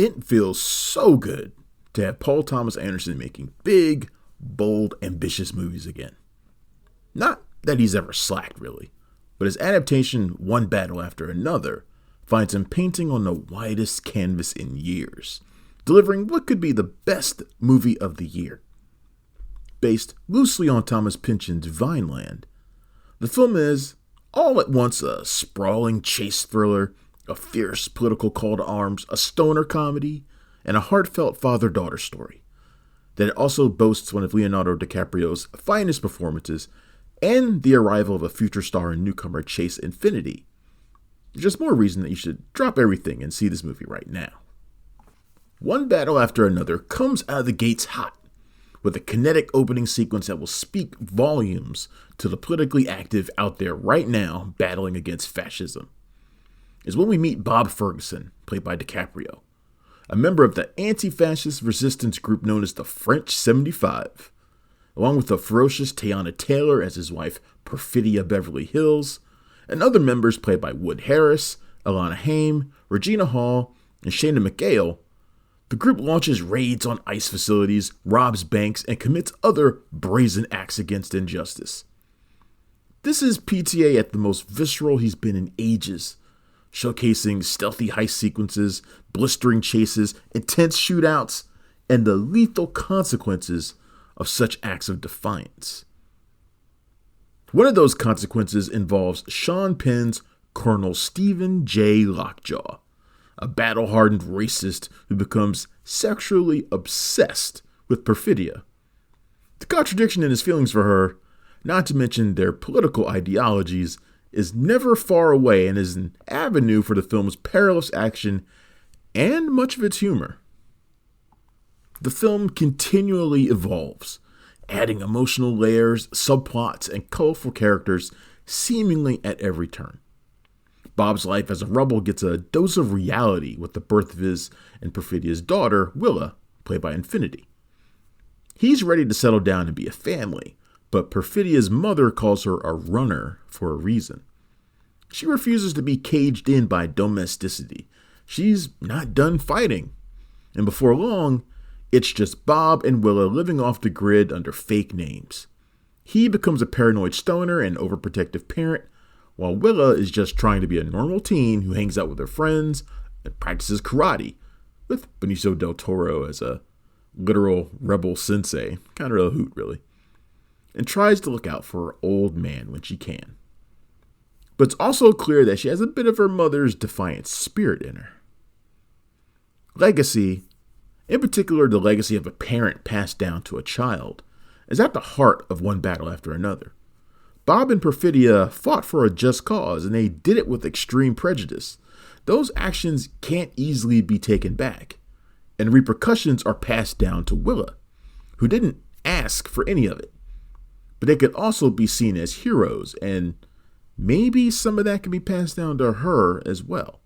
It feels so good to have Paul Thomas Anderson making big, bold, ambitious movies again. Not that he's ever slacked, really, but his adaptation, One Battle After Another, finds him painting on the widest canvas in years, delivering what could be the best movie of the year. Based loosely on Thomas Pynchon's Vineland, the film is, all at once, a sprawling chase thriller, a fierce political call to arms, a stoner comedy, and a heartfelt father-daughter story. That it also boasts one of Leonardo DiCaprio's finest performances and the arrival of a future star and newcomer Chase Infiniti. There's just more reason that you should drop everything and see this movie right now. One Battle After Another comes out of the gates hot, with a kinetic opening sequence that will speak volumes to the politically active out there right now battling against fascism. Is when we meet Bob Ferguson, played by DiCaprio, a member of the anti-fascist resistance group known as the French 75, along with the ferocious Teyana Taylor as his wife Perfidia Beverly Hills, and other members played by Wood Harris, Alana Haim, Regina Hall, and Shana McGale. The group launches raids on ICE facilities, robs banks, and commits other brazen acts against injustice. This is PTA at the most visceral he's been in ages, showcasing stealthy heist sequences, blistering chases, intense shootouts, and the lethal consequences of such acts of defiance. One of those consequences involves Sean Penn's Colonel Stephen J. Lockjaw, a battle-hardened racist who becomes sexually obsessed with Perfidia. The contradiction in his feelings for her, not to mention their political ideologies, is never far away and is an avenue for the film's perilous action and much of its humor. The film continually evolves, adding emotional layers, subplots, and colorful characters seemingly at every turn. Bob's life as a rebel gets a dose of reality with the birth of his and Perfidia's daughter, Willa, played by Infiniti. He's ready to settle down and be a family, but Perfidia's mother calls her a runner for a reason. She refuses to be caged in by domesticity. She's not done fighting. And before long, it's just Bob and Willa living off the grid under fake names. He becomes a paranoid stoner and overprotective parent, while Willa is just trying to be a normal teen who hangs out with her friends and practices karate, with Benicio del Toro as a literal rebel sensei, kind of a hoot really, and tries to look out for her old man when she can. But it's also clear that she has a bit of her mother's defiant spirit in her. Legacy, in particular the legacy of a parent passed down to a child, is at the heart of One Battle After Another. Bob and Perfidia fought for a just cause, and they did it with extreme prejudice. Those actions can't easily be taken back, and repercussions are passed down to Willa, who didn't ask for any of it. But they could also be seen as heroes, and maybe some of that can be passed down to her as well.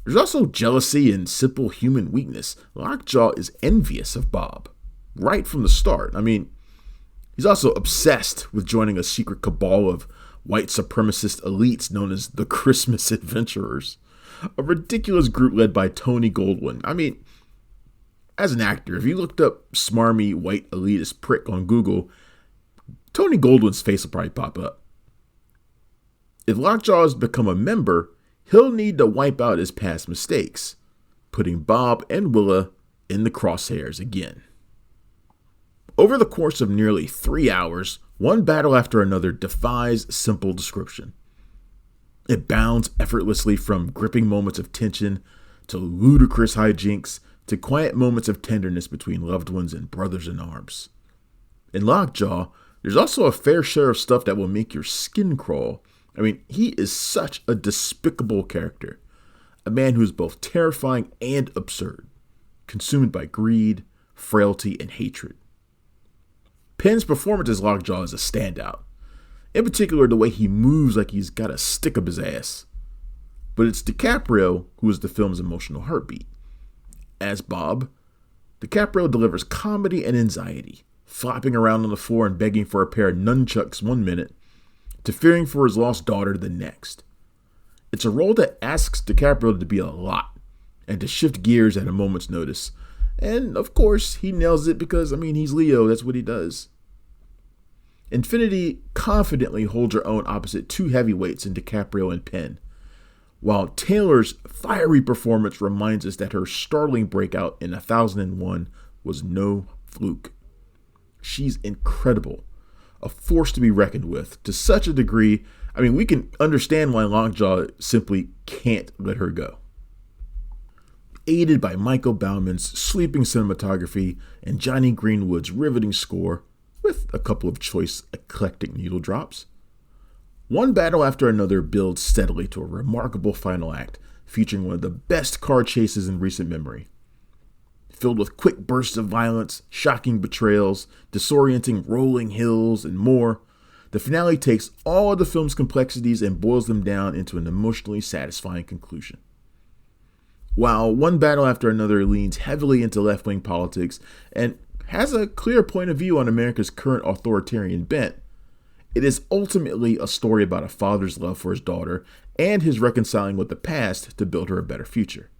There's also jealousy and simple human weakness. Lockjaw is envious of Bob, right from the start. I mean, he's also obsessed with joining a secret cabal of white supremacist elites known as the Christmas Adventurers, a ridiculous group led by Tony Goldwyn. I mean, as an actor, if you looked up smarmy white elitist prick on Google, Tony Goldwyn's face will probably pop up. If Lockjaw has become a member, he'll need to wipe out his past mistakes, putting Bob and Willa in the crosshairs again. Over the course of nearly 3 hours, One Battle After Another defies simple description. It bounds effortlessly from gripping moments of tension to ludicrous hijinks to quiet moments of tenderness between loved ones and brothers in arms. In Lockjaw, there's also a fair share of stuff that will make your skin crawl. I mean, he is such a despicable character, a man who is both terrifying and absurd, consumed by greed, frailty, and hatred. Penn's performance as Lockjaw is a standout, in particular the way he moves like he's got a stick up his ass. But it's DiCaprio who is the film's emotional heartbeat. As Bob, DiCaprio delivers comedy and anxiety, flopping around on the floor and begging for a pair of nunchucks one minute, to fearing for his lost daughter the next. It's a role that asks DiCaprio to be a lot, and to shift gears at a moment's notice. And of course, he nails it because, he's Leo, that's what he does. Infiniti confidently holds her own opposite two heavyweights in DiCaprio and Penn, while Taylor's fiery performance reminds us that her startling breakout in 1001 was no fluke. She's incredible, a force to be reckoned with, to such a degree, we can understand why Lockjaw simply can't let her go. Aided by Michael Bauman's sweeping cinematography and Johnny Greenwood's riveting score, with a couple of choice eclectic needle drops, one battle after another builds steadily to a remarkable final act featuring one of the best car chases in recent memory. Filled with quick bursts of violence, shocking betrayals, disorienting rolling hills, and more, the finale takes all of the film's complexities and boils them down into an emotionally satisfying conclusion. While one battle after another leans heavily into left-wing politics and has a clear point of view on America's current authoritarian bent, it is ultimately a story about a father's love for his daughter and his reconciling with the past to build her a better future.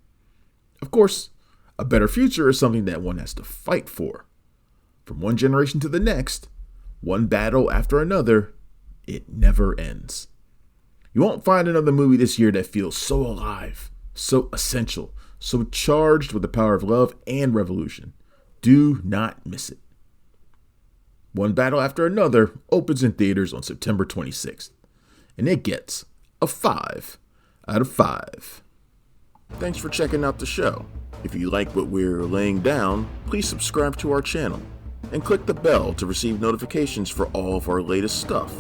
Of course, a better future is something that one has to fight for. From one generation to the next, one battle after another, it never ends. You won't find another movie this year that feels so alive, so essential, so charged with the power of love and revolution. Do not miss it. One Battle After Another opens in theaters on September 26th, and it gets a 5 out of 5. Thanks for checking out the show. If you like what we're laying down, please subscribe to our channel and click the bell to receive notifications for all of our latest stuff.